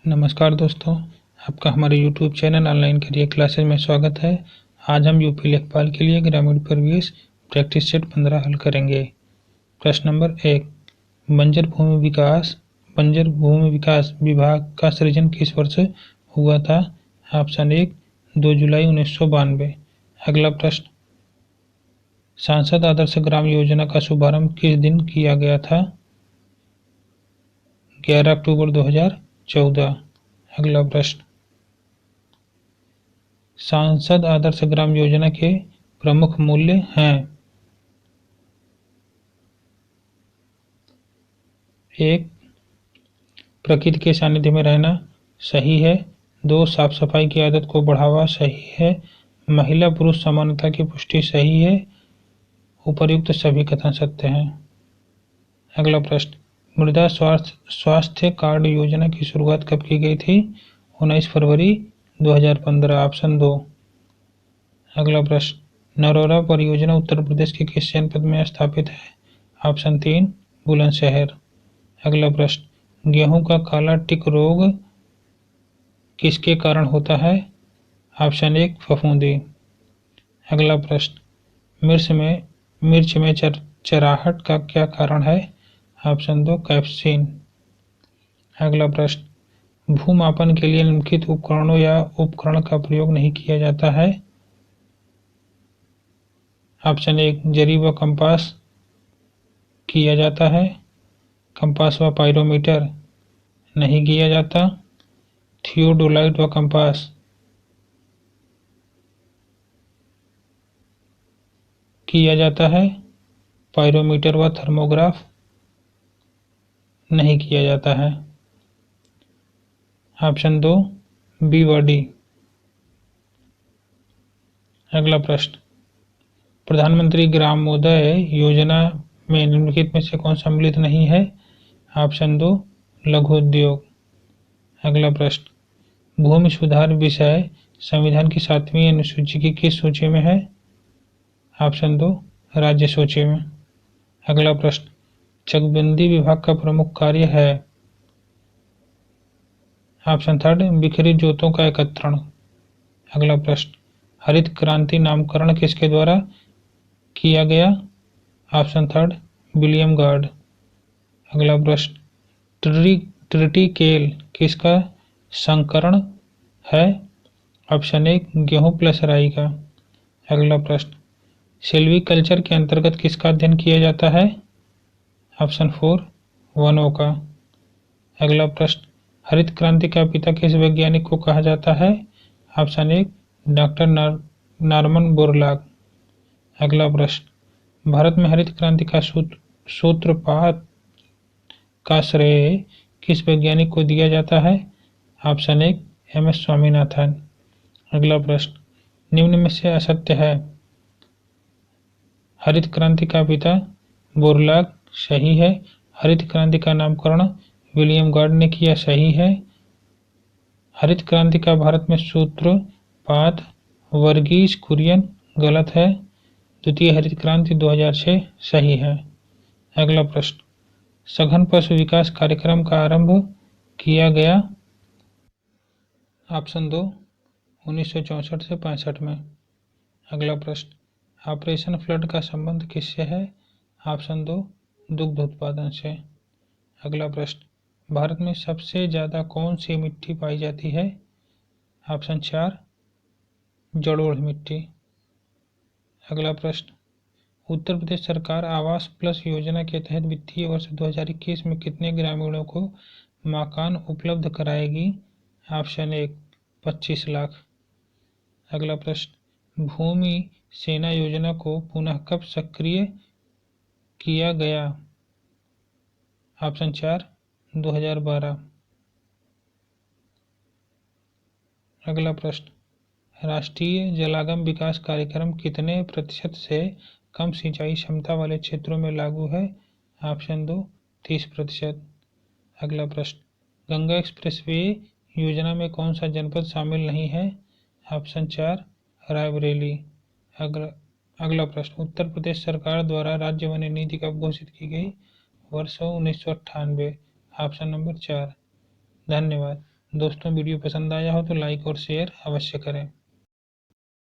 नमस्कार दोस्तों, आपका हमारे YouTube channel online career classes में स्वागत है। आज हम यूपी लेखपाल के लिए ग्रामीण परिवेश प्रैक्टिस सेट 15 हल करेंगे। प्रश्न नंबर 1, बंजर भूमि विकास विभाग का सृजन किस वर्ष हुआ था? ऑप्शन 1, 2 जुलाई 1992। अगला प्रश्न, सांसद आदर्श ग्राम योजना का शुभारंभ किस दिन किया गया था? 11 अक्टूबर 2014। अगला प्रश्न, सांसद आदर्श ग्राम योजना के प्रमुख मूल्य हैं। 1, प्रकृति के सानिध्य में रहना, सही है। 2, साफ सफाई की आदत को बढ़ावा, सही है। महिला पुरुष समानता की पुष्टि, सही है। उपर्युक्त सभी कथन सत्य हैं। अगला प्रश्न, मृदा स्वास्थ्य कार्ड योजना की शुरुआत कब की गई थी? 19 फरवरी 2015। ऑप्शन 2। अगला प्रश्न, नरोरा परियोजना उत्तर प्रदेश के किस जनपद में स्थापित है? ऑप्शन 3, बुलंदशहर। अगला प्रश्न, गेहूं का काला टिक रोग किसके कारण होता है? ऑप्शन 1, फफूंदी। अगला प्रश्न, मिर्च में चराहट का क्या कारण है? Option 2, capsanthin. अगला प्रश्न, भूमापन के लिए निम्नलिखित उपकरणों या उपकरण का प्रयोग नहीं किया जाता है? ऑप्शन 1, जरी व कंपास किया जाता है। कंपास व पाइरोमीटर नहीं किया जाता। थियोडोलाइट व कंपास किया जाता है। पाइरोमीटर व थर्मोग्राफ नहीं किया जाता है। ऑप्शन 2, बी व डी। अगला प्रश्न, प्रधानमंत्री ग्रामोदय योजना में निम्नलिखित में से कौन सम्मिलित नहीं है? ऑप्शन 2, लघु उद्योग। अगला प्रश्न, भूमि सुधार विषय संविधान की 7वीं अनुसूची की किस सूची में है? ऑप्शन 2, राज्य सूची में। अगला प्रश्न, चकबंदी विभाग का प्रमुख कार्य है? ऑप्शन 3, बिखरी जोतों का एकत्रण। अगला प्रश्न, हरित क्रांति नामकरण किसके द्वारा किया गया? Option 3, William guard. अगला प्रश्न, ट्रिटिकेल किसका संकरण है? ऑप्शन 1, गेहूं प्लस राई का। अगला प्रश्न, सिल्वीकल्चर के अंतर्गत किसका अध्ययन किया जाता है? ऑप्शन 4, वनों का। अगला प्रश्न, हरित क्रांति का पिता किस वैज्ञानिक को कहा जाता है? Option 1, doctor Norman Borlaug. अगला प्रश्न, भारत में हरित क्रांति का सूत्रपात का श्रेय किस वैज्ञानिक को दिया जाता है? Option 1, M S. स्वामीनाथन। अगला प्रश्न, निम्न में से असत्य है। हरित क्रांति का पिता बोरलॉग, सही है। हरित क्रांति का नामकरण विलियम गार्ड ने किया, सही है। हरित क्रांति का भारत में सूत्रपात वर्गीज कुरियन, गलत है। द्वितीय हरित क्रांति 2006, सही है। अगला प्रश्न, सघन पशु विकास कार्यक्रम का आरंभ किया गया? ऑप्शन 2, 1964 से 65 में। अगला प्रश्न, ऑपरेशन फ्लड का संबंध किससे है? ऑप्शन 2, दुग्ध उत्पादन से। अगला प्रश्न, भारत में सबसे ज़्यादा कौन सी मिट्टी पाई जाती है? ऑप्शन 4, जलोढ़ मिट्टी। अगला प्रश्न, उत्तर प्रदेश सरकार आवास प्लस योजना के तहत वित्तीय वर्ष 2021 में कितने ग्रामीणों को मकान उपलब्ध कराएगी? ऑप्शन 1, 25 लाख। अगला प्रश्न, भूमि सेना योजना को पुनः कब सक्रिय किया गया? ऑप्शन 4, 2012। अगला प्रश्न, राष्ट्रीय जलागम विकास कार्यक्रम कितने प्रतिशत से कम सिंचाई क्षमता वाले क्षेत्रों में लागू है? ऑप्शन 2, 30%। अगला प्रश्न, गंगा एक्सप्रेसवे योजना में कौन सा जनपद शामिल नहीं है? ऑप्शन 4, रायबरेली। अगला प्रश्न, उत्तर प्रदेश सरकार द्वारा राज्य वन नीति कब घोषित की गई? वर्ष 1998। Option number 4। धन्यवाद। दोस्तों वीडियो पसंद आया हो तो लाइक और शेयर अवश्य करें।